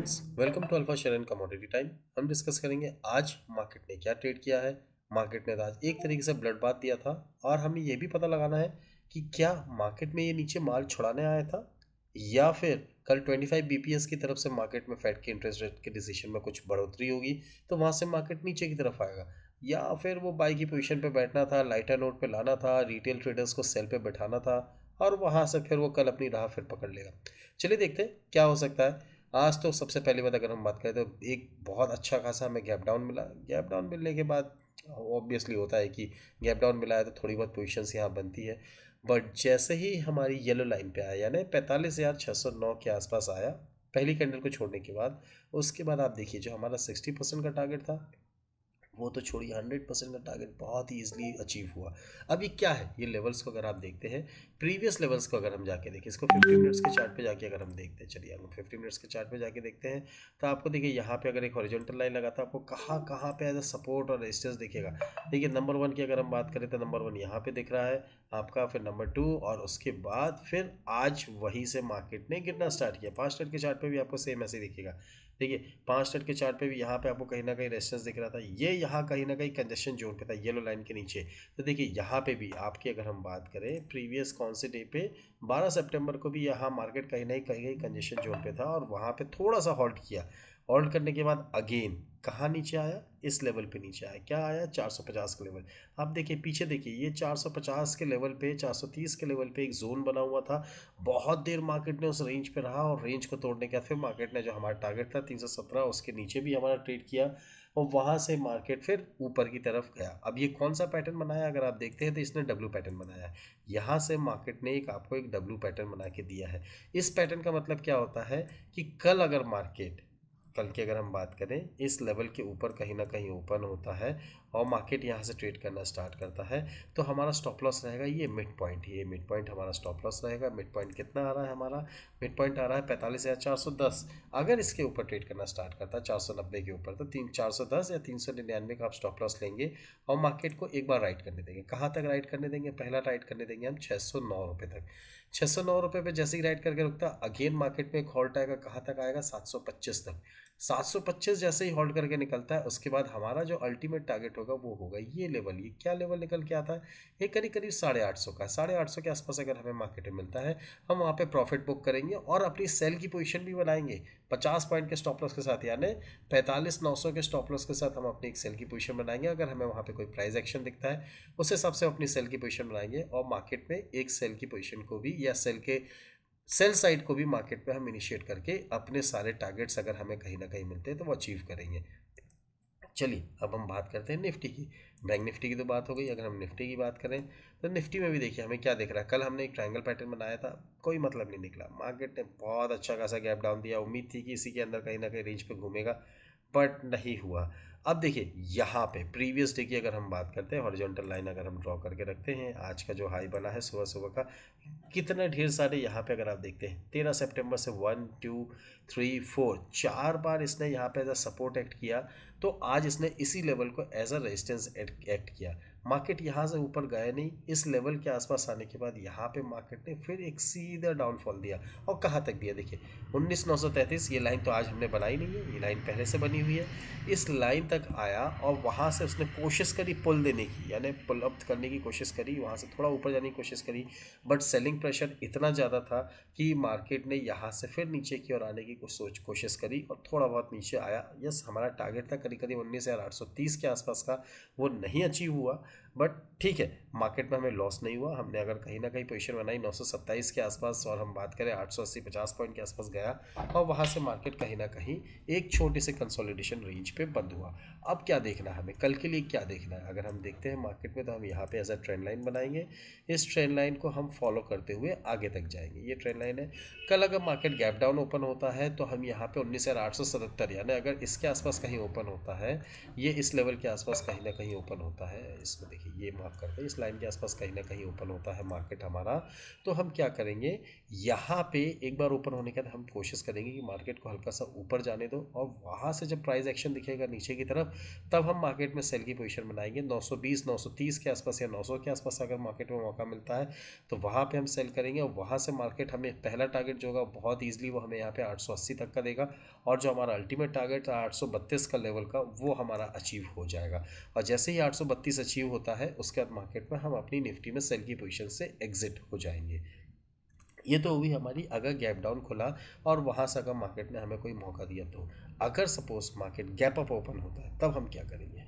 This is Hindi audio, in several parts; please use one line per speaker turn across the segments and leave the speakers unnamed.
Friends, welcome to alpha share and commodity time. हम डिस्कस करेंगे आज मार्केट ने क्या ट्रेड किया है। मार्केट ने तो आज एक तरीके से ब्लड बाथ दिया था और हमें ये भी पता लगाना है कि क्या मार्केट में ये नीचे माल छुड़ाने आया था या फिर कल 25 बीपीएस की तरफ से मार्केट में फेड के इंटरेस्ट रेट के डिसीजन में कुछ बढ़ोतरी होगी तो वहाँ से मार्केट नीचे की तरफ आएगा, या फिर वो बाई की पोजीशन पे बैठना था, लाइटर नोट पे लाना था, रिटेल ट्रेडर्स को सेल पे बैठाना था और वहाँ से फिर वो कल अपनी राह फिर पकड़ लेगा। चलिए देखते हैं क्या हो सकता है। आज तो सबसे पहली बात अगर हम बात करें तो एक बहुत अच्छा खासा हमें गैप डाउन मिला। गैप डाउन मिलने के बाद ऑब्वियसली होता है कि गैप डाउन मिला है तो थोड़ी बहुत पोजीशंस यहाँ बनती है। बट जैसे ही हमारी येलो लाइन पे आया यानी 45,609 के आसपास आया पहली कैंडल को छोड़ने के बाद, उसके बाद आप देखिए जो हमारा 60% का टारगेट था वो तो छोड़िए 100% का टारगेट बहुत ही ईजिली अचीव हुआ। अब ये क्या है, ये लेवल्स को अगर आप देखते हैं, प्रीवियस लेवल्स को अगर हम जाके देखें, इसको 50 मिनट्स के चार्ट पे जाके अगर हम देखते हैं, चलिए हम 50 मिनट्स के चार्ट पे जाके देखते हैं तो आपको देखिए यहाँ पे अगर एक हॉरिजॉन्टल लाइन लगा था आपको कहाँ कहाँ पे एज अ सपोर्ट और रेजिस्टेंस दिखेगा। देखिए नंबर वन की अगर हम बात करें तो नंबर वन यहाँ पे दिख रहा है आपका, फिर नंबर टू, और उसके बाद फिर आज वहीं से मार्केट ने गिरना स्टार्ट किया। 5 मिनट के चार्ट पे भी आपको सेम ऐसे ही दिखेगा। देखिए 5 मिनट के चार्ट पे भी यहाँ पे आपको कहीं ना कहीं रेजिस्टेंस दिख रहा था, ये यहाँ कहीं ना कहीं कंजेशन जोन पे था येलो लाइन के नीचे। तो देखिए यहाँ पे भी आपकी अगर हम बात करें प्रीवियस कौन से डे पे 12 सितंबर को भी यहाँ मार्केट कहीं ना कहीं कंजेशन जोन पे था और वहाँ पे थोड़ा सा हॉल्ट किया। हॉल्ट करने के बाद अगेन कहाँ नीचे आया, इस लेवल पे नीचे आया। क्या आया, 450 का लेवल। आप देखिए पीछे देखिए ये 450 के लेवल पे, 430 के लेवल पे एक जोन बना हुआ था। बहुत देर मार्केट ने उस रेंज पे रहा और रेंज को तोड़ने के बाद फिर मार्केट ने जो हमारा टारगेट था 317 उसके नीचे भी हमारा ट्रेड किया और वहाँ से मार्केट फिर ऊपर की तरफ गया। अब ये कौन सा पैटर्न बनाया अगर आप देखते हैं तो इसने डब्ल्यू पैटर्न बनाया है। यहाँ से मार्केट ने आपको एक डब्ल्यू पैटर्न बना के दिया है। इस पैटर्न का मतलब क्या होता है कि कल अगर मार्केट, कल की अगर हम बात करें, इस लेवल के ऊपर कहीं ना कहीं ओपन होता है और मार्केट यहाँ से ट्रेड करना स्टार्ट करता है तो हमारा स्टॉप लॉस रहेगा ये मिड पॉइंट। ये मिड पॉइंट हमारा स्टॉप लॉस रहेगा। मिड पॉइंट कितना आ रहा है हमारा, मिड पॉइंट आ रहा है 45,410। अगर इसके ऊपर ट्रेड करना स्टार्ट करता है 490 के ऊपर तो 410 या 399 का आप स्टॉप लॉस लेंगे और मार्केट को एक बार राइट करने देंगे। कहाँ तक राइट करने देंगे, पहला राइट करने देंगे हम 609 रुपये तक। 609 रुपये पे जैसे ही राइट करके रुकता अगेन मार्केट में एक हॉल्ट आएगा, कहाँ तक आएगा, 725 तक। 725 जैसे ही होल्ड करके निकलता है उसके बाद हमारा जो अल्टीमेट टारगेट होगा वो होगा ये लेवल। ये क्या लेवल निकल के आता है, ये करीब करीब 850 का। 850 के आसपास अगर हमें मार्केट में मिलता है हम वहाँ पे प्रॉफिट बुक करेंगे और अपनी सेल की पोजीशन भी बनाएंगे 50 पॉइंट के स्टॉप लॉस के साथ, यानी 45,900 के स्टॉप लॉस के साथ हम अपनी एक सेल की पोजीशन बनाएंगे। अगर हमें वहाँ पे कोई प्राइस एक्शन दिखता है उस हिसाब से अपनी सेल की पोजीशन बनाएंगे और मार्केट में एक सेल की पोजीशन को भी या सेल साइड को भी मार्केट पे हम इनिशिएट करके अपने सारे टारगेट्स अगर हमें कहीं ना कहीं मिलते हैं तो वो अचीव करेंगे। चलिए अब हम बात करते हैं निफ्टी की। बैंक निफ्टी की तो बात हो गई। अगर हम निफ्टी की बात करें तो निफ्टी में भी देखिए हमें क्या दिख रहा है। कल हमने एक ट्रायंगल पैटर्न बनाया था, कोई मतलब नहीं निकला। मार्केट ने बहुत अच्छा खासा गैप डाउन दिया, उम्मीद थी कि इसी के अंदर कहीं ना कहीं रेंज पे घूमेगा बट नहीं हुआ। अब देखिए यहाँ पे प्रीवियस डे की अगर हम बात करते हैं, हॉरिजॉन्टल लाइन अगर हम ड्रॉ करके रखते हैं, आज का जो हाई बना है सुबह सुबह का, कितने ढेर सारे यहाँ पे अगर आप देखते हैं 13 सितंबर से 1 2 3 4 4 बार इसने यहाँ पे एज अ सपोर्ट एक्ट किया तो आज इसने इसी लेवल को एज अ रेजिस्टेंस एक्ट किया। मार्केट यहाँ से ऊपर गया नहीं, इस लेवल के आसपास आने के बाद यहाँ पे मार्केट ने फिर एक सीधा डाउनफॉल दिया और कहाँ तक दिया देखिए 19,933। ये लाइन तो आज हमने बनाई नहीं है, ये लाइन पहले से बनी हुई है। इस लाइन तक आया और वहाँ से उसने कोशिश करी पुल देने की, यानी पुल अप करने की कोशिश करी, वहाँ से थोड़ा ऊपर जाने की कोशिश करी बट सेलिंग प्रेशर इतना ज़्यादा था कि मार्केट ने यहाँ से फिर नीचे की ओर आने की कोशिश करी और थोड़ा बहुत नीचे आया। यस, हमारा टारगेट था करीब करीब 19,830 के आसपास का, वो नहीं अचीव हुआ बट ठीक है, मार्केट में हमें लॉस नहीं हुआ। हमने अगर कहीं ना कहीं पोजीशन बनाई 927 के आसपास और हम बात करें 880 50 पॉइंट के आसपास गया और वहाँ से मार्केट कहीं ना कहीं एक छोटी सी कंसोलिडेशन रेंज पे बंद हुआ। अब क्या देखना है हमें, कल के लिए क्या देखना है, अगर हम देखते हैं मार्केट में तो हम यहाँ पे एज अ ट्रेंड लाइन बनाएंगे। इस ट्रेंड लाइन को हम फॉलो करते हुए आगे तक जाएंगे। ये ट्रेंड लाइन है। कल अगर मार्केट गैप डाउन ओपन होता है तो हम यहाँ पे 19,877, यानी अगर इसके आसपास कहीं ओपन होता है, ये इस लेवल के आसपास कहीं ना कहीं ओपन होता है, इसको देखिए देखिए ये मार्क करते हैं, इस लाइन के आसपास कहीं ना कहीं ओपन होता है मार्केट हमारा। तो हम क्या करेंगे, यहाँ पे एक बार ओपन होने के बाद हम कोशिश करेंगे कि मार्केट को हल्का सा ऊपर जाने दो, और वहाँ से जब प्राइस एक्शन दिखेगा नीचे की तरफ, तब हम मार्केट में सेल की पोजीशन बनाएंगे। 920 930 के आसपास या 900 के आसपास अगर मार्केट में मौका मिलता है तो वहाँ पे हम सेल करेंगे, और वहाँ से मार्केट हमें पहला टारगेट जो होगा बहुत ईजिली वो हमें यहाँ पे 880 तक का देगा, और जो हमारा अल्टीमेट टारगेट था 832 का लेवल का, वो हमारा अचीव हो जाएगा। और जैसे ही 832 अचीव होता है उसके बाद मार्केट में हम अपनी निफ्टी में सेल की पोजीशन से एग्जिट हो जाएंगे। ये तो हुई हमारी अगर गैप डाउन खुला और वहाँ से अगर मार्केट ने हमें कोई मौका दिया तो। अगर suppose market gap up open होता है तब हम क्या करेंगे,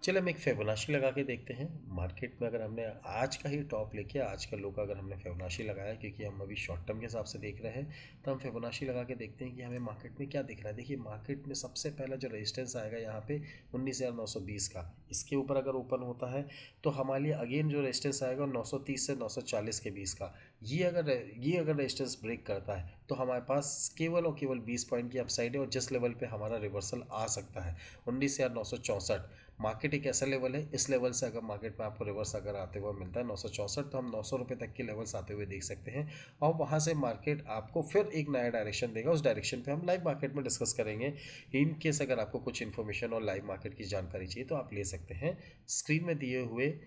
चलिए हम एक फिबोनाची लगा के देखते हैं। मार्केट में अगर हमने आज का ही टॉप लेके आज का लो का अगर हमने फिबोनाची लगाया, क्योंकि हम अभी शॉर्ट टर्म के हिसाब से देख रहे हैं, तो हम फिबोनाची लगा के देखते हैं कि हमें मार्केट में क्या दिख रहा है। देखिए मार्केट में सबसे पहला जो रेजिस्टेंस आएगा यहाँ पे 19,920 का, इसके ऊपर अगर ओपन होता है तो हमारे लिए अगेन जो रेजिस्टेंस आएगा 930 से 940 के बीच का। ये अगर रेजिस्टेंस ब्रेक करता है तो हमारे पास केवल और केवल 20 पॉइंट की अपसाइड है, और जिस लेवल पे हमारा रिवर्सल आ सकता है 19,964। मार्केट एक ऐसा लेवल है, इस लेवल से अगर मार्केट में आपको रिवर्स अगर आते हुए मिलता है 964, तो हम 900 रुपये तक के लेवल्स आते हुए देख सकते हैं। और वहाँ से मार्केट आपको फिर एक नया डायरेक्शन देगा, उस डायरेक्शन पे हम लाइव मार्केट में डिस्कस करेंगे। इन केस अगर आपको कुछ इन्फॉर्मेशन और लाइव मार्केट की जानकारी चाहिए तो आप ले सकते हैं स्क्रीन में दिए हुए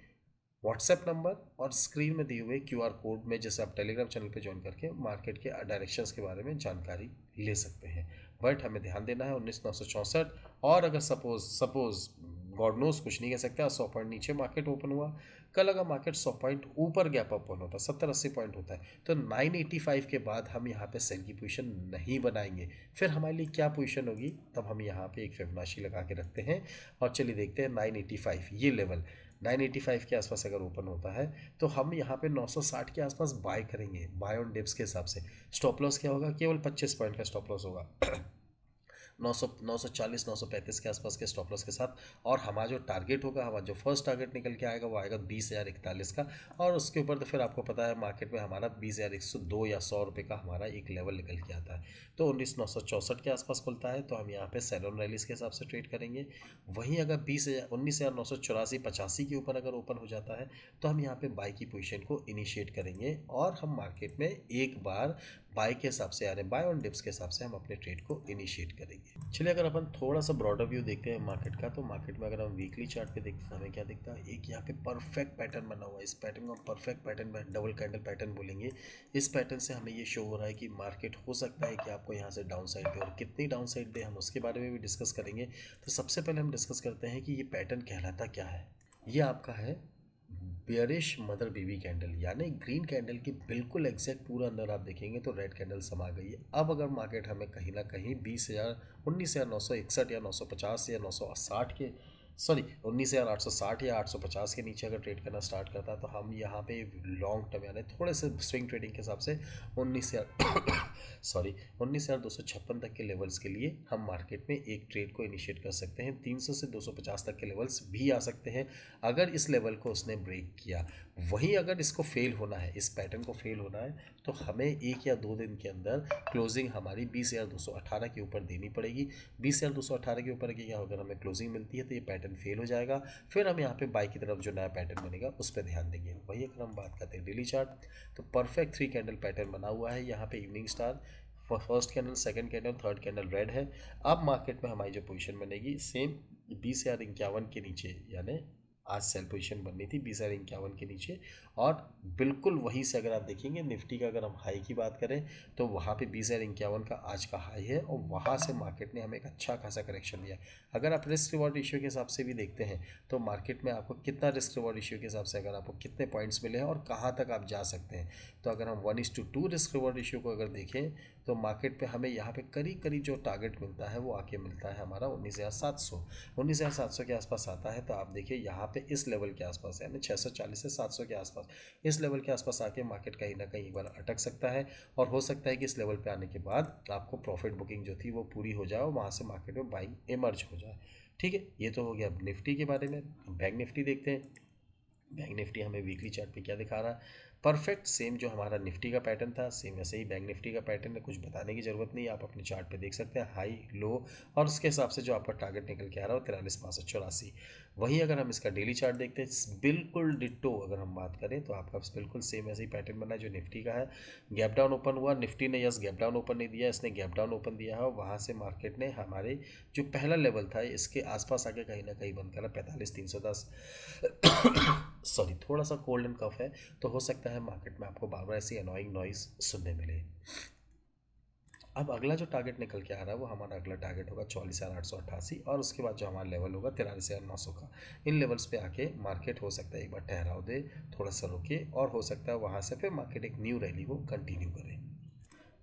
व्हाट्सएप नंबर और स्क्रीन में दिए हुए क्यूआर कोड में, जैसे आप टेलीग्राम चैनल पे ज्वाइन करके मार्केट के डायरेक्शंस के बारे में जानकारी ले सकते हैं। बट हमें ध्यान देना है 19,964, और अगर सपोज गॉड नोज कुछ नहीं कह सकते, 100 पॉइंट नीचे मार्केट ओपन हुआ, कल अगर मार्केट 100 पॉइंट ऊपर गैप अप ओपन होता है 70-80 पॉइंट होता है, तो 985 के बाद हम यहाँ पे सेल की पोजीशन नहीं बनाएंगे। फिर हमारे लिए क्या पोजीशन होगी, तब हम यहाँ पे एक फिबोनाची लगा के रखते हैं, और चलिए देखते हैं 985 ये लेवल 985 के आसपास अगर ओपन होता है तो हम यहाँ पे 960 के आसपास बाय करेंगे, बाय ऑन डिप्स के हिसाब से। स्टॉप लॉस क्या होगा, केवल 25 पॉइंट का स्टॉप लॉस होगा 940 935 के आसपास के स्टॉप लॉस के साथ। और हमारा जो टारगेट होगा, हमारा जो फर्स्ट टारगेट निकल के आएगा वो आएगा 20,041 का, और उसके ऊपर तो फिर आपको पता है मार्केट में हमारा 20,102 या 100 रुपये का हमारा एक लेवल निकल के आता है। तो 19,964 के आसपास खुलता है तो हम यहाँ पे सेल ऑन रैलीज के हिसाब से ट्रेड करेंगे। वहीं अगर 19,984 85 के ऊपर अगर ओपन हो जाता है तो हम यहाँ पे बाई की पोजीशन को इनिशिएट करेंगे, और हम मार्केट में एक बार बाय के हिसाब से, यानी बाय ऑन डिप्स के हिसाब से हम अपने ट्रेड को इनिशिएट करेंगे। चलिए अगर अपन थोड़ा सा ब्रॉडर व्यू देखते हैं मार्केट का, तो मार्केट में अगर हम वीकली चार्ट पे देखते हैं तो हमें क्या दिखता है, एक यहाँ पे परफेक्ट पैटर्न बना हुआ है। इस पैटर्न को हम perfect pattern, double candle pattern बोलेंगे। इस पैटर्न से हमें ये शो हो रहा है कि मार्केट हो सकता है कि आपको यहाँ से डाउन साइड दे, और कितनी डाउन साइड दे हम उसके बारे में भी डिस्कस करेंगे। तो सबसे पहले हम डिस्कस करते हैं कि ये पैटर्न कहलाता क्या है। ये आपका है बेयरिश मदर बेबी कैंडल, यानी ग्रीन कैंडल की बिल्कुल एग्जैक्ट पूरा अंदर आप देखेंगे तो रेड कैंडल समा गई है। अब अगर मार्केट हमें कहीं ना कहीं 19,961 या 950 या 960 के, सॉरी 19,860 या 850 के नीचे अगर ट्रेड करना स्टार्ट करता है तो हम यहाँ पे लॉन्ग टर्म यानी थोड़े से स्विंग ट्रेडिंग के हिसाब से 19,256 तक के लेवल्स के लिए हम मार्केट में एक ट्रेड को इनिशिएट कर सकते हैं। 300 से 250 तक के लेवल्स भी आ सकते हैं अगर इस लेवल को उसने ब्रेक किया। वहीं अगर इसको फेल होना है, इस पैटर्न को फेल होना है, तो हमें 1 या 2 दिन के अंदर क्लोजिंग हमारी 20,218 के ऊपर देनी पड़ेगी। 20,218 के ऊपर की अगर हमें क्लोजिंग मिलती है तो ये पैटर्न फेल हो जाएगा। फिर हम यहाँ पे बाई की तरफ जो नया पैटर्न बनेगा उस पर ध्यान देंगे। वही अगर हम बात करते हैं डेली चार्ट, तो परफेक्ट 3 कैंडल पैटर्न बना हुआ है। यहाँ पे evening star, first candle, second candle, third candle red है। अब मार्केट में हमारी जो पोजीशन बनेगी सेम 20,051 के नीचे, यानी आज सेल पोजीशन बननी थी 20,051 के नीचे। और बिल्कुल वहीं से अगर आप देखेंगे निफ्टी का अगर हम हाई की बात करें तो वहाँ पे 20,051 का आज का हाई है, और वहाँ से मार्केट ने हमें एक अच्छा खासा करेक्शन दिया। अगर आप रिस्क रिवॉर्ड रेशियो के हिसाब से भी देखते हैं तो मार्केट में आपको कितना रिस्क रिवॉर्ड रेशियो के हिसाब से अगर आपको कितने पॉइंट्स मिले हैं और कहाँ तक आप जा सकते हैं, तो अगर हम 1:2 रिस्क रिवॉर्ड रेशियो को अगर देखें तो मार्केट पे हमें यहाँ पे करीब करीब जो टारगेट मिलता है वो आके मिलता है हमारा 19,700 के आसपास आता है। तो आप देखिए यहाँ पे इस लेवल के आसपास, यानी 640 से 700 के आसपास, इस लेवल के आसपास आके मार्केट कहीं ना कहीं एक बार अटक सकता है, और हो सकता है कि इस लेवल पे आने के बाद आपको प्रॉफिट बुकिंग जो थी वो पूरी हो जाए और वहाँ से मार्केट में बाइंग इमर्ज हो जाए। ठीक है, ये तो हो गया निफ्टी के बारे में। बैंक निफ्टी देखते हैं। बैंक निफ्टी हमें वीकली चार्ट पे क्या दिखा रहा है, परफेक्ट सेम जो हमारा निफ्टी का पैटर्न था सेम वैसे ही बैंक निफ्टी का पैटर्न है, कुछ बताने की ज़रूरत नहीं, आप अपने चार्ट पे देख सकते हैं हाई लो, और उसके हिसाब से जो आपका टारगेट निकल के आ रहा है वो 43,6584। वहीं अगर हम इसका डेली चार्ट देखते हैं बिल्कुल डिट्टो अगर हम बात करें तो आपका बिल्कुल सेम ऐसे ही पैटर्न बना है जो निफ्टी का है। गैप डाउन ओपन हुआ, निफ्टी ने यस गैप डाउन ओपन नहीं दिया, इसने गैप डाउन ओपन दिया है, और वहाँ से मार्केट ने हमारे जो पहला लेवल था इसके आसपास आके कहीं ना कहीं बंद करा 45,310। सॉरी, थोड़ा सा कोल्ड एंड कफ है तो हो सकता है मार्केट में आपको बार बार ऐसी अनोइंग नॉइज सुनने मिले। अब अगला जो टारगेट निकल के आ रहा है वो हमारा अगला टारगेट होगा 44,888, और उसके बाद जो हमारा लेवल होगा 43,900 का। इन लेवल्स पे आके मार्केट हो सकता है एक बार ठहराव दे, थोड़ा सा रुके, और हो सकता है वहाँ से फिर मार्केट एक न्यू रैली को कंटिन्यू करे।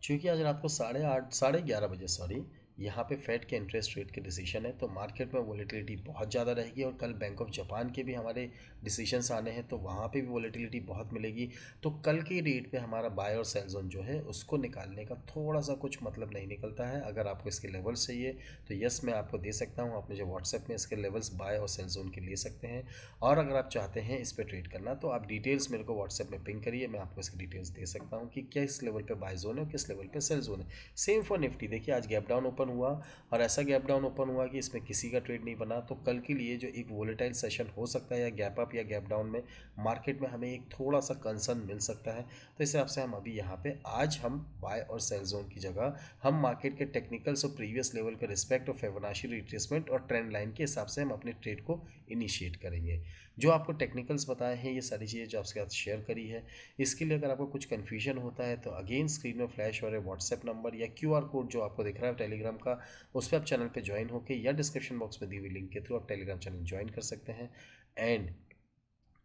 क्योंकि आज रात को 8:30 11:30 सॉरी यहाँ पे फेड के इंटरेस्ट रेट के डिसीजन है, तो मार्केट में वोलेटिलिटी बहुत ज़्यादा रहेगी, और कल बैंक ऑफ जापान के भी हमारे डिसीजंस आने हैं तो वहाँ पे भी वोलेटिलिटी बहुत मिलेगी। तो कल के रेट पे हमारा बाय और सेल जोन जो है उसको निकालने का थोड़ा सा कुछ मतलब नहीं निकलता है। अगर आपको इसके लेवल्स चाहिए तो यस मैं आपको दे सकता हूँ, आप मुझे व्हाट्सएप में इसके लेवल्स बाय और सेल जोन के ले सकते हैं। और अगर आप चाहते हैं इस पर ट्रेड करना तो आप डिटेल्स मेरे को व्हाट्सएप में पिंग करिए, मैं आपको इसकी डिटेल्स दे सकता हूँ कि किस लेवल पे बाय जोन है और किस लेवल पे सेल जोन है। सेम फॉर निफ्टी, देखिए आज गैप डाउन ओपन हुआ, और ऐसा गैप डाउन ओपन हुआ कि इसमें किसी का ट्रेड नहीं बना, तो कल के लिए जो एक वोलेटाइल सेशन हो सकता है या गैप अप या गैप डाउन में मार्केट में हमें एक थोड़ा सा कंसर्न मिल सकता है। तो इस हिसाब से हम अभी यहाँ पे आज हम बाय और सेल जोन की जगह हम मार्केट के टेक्निकल्स और प्रीवियस लेवल के रिस्पेक्ट और फिबोनाची रिट्रेसमेंट और ट्रेंड लाइन के हिसाब से हम अपने ट्रेड को इनिशिएट करेंगे। जो आपको टेक्निकल्स बताए हैं ये सारी चीज़ें जो आपके साथ शेयर करी है, इसके लिए अगर आपको कुछ कन्फ्यूजन होता है तो अगेन स्क्रीन में फ्लैश हो रहे व्हाट्सएप नंबर या क्यूआर कोड जो आपको दिख रहा है टेलीग्राम का, उस पर आप चैनल पे ज्वाइन होकर या डिस्क्रिप्शन बॉक्स में दी हुई लिंक के थ्रू आप टेलीग्राम चैनल ज्वाइन कर सकते हैं। एंड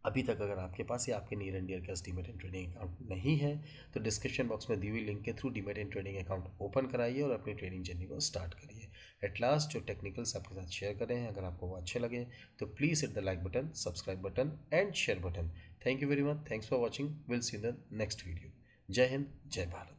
अभी तक अगर आपके पास या आपके नियर एंड डियर का डीमेट एंड ट्रेडिंग अकाउंट नहीं है तो डिस्क्रिप्शन बॉक्स में दी हुई लिंक के through demat and trading account open कराइए और अपनी ट्रेडिंग जर्नी को स्टार्ट करिए। एट लास्ट जो टेक्निकल्स आपके साथ शेयर कर रहे हैं अगर आपको वो अच्छे लगे तो please hit the like button, subscribe button and share button. Thank you very much, thanks for watching, will see in the next video. जय हिंद, जय भारत।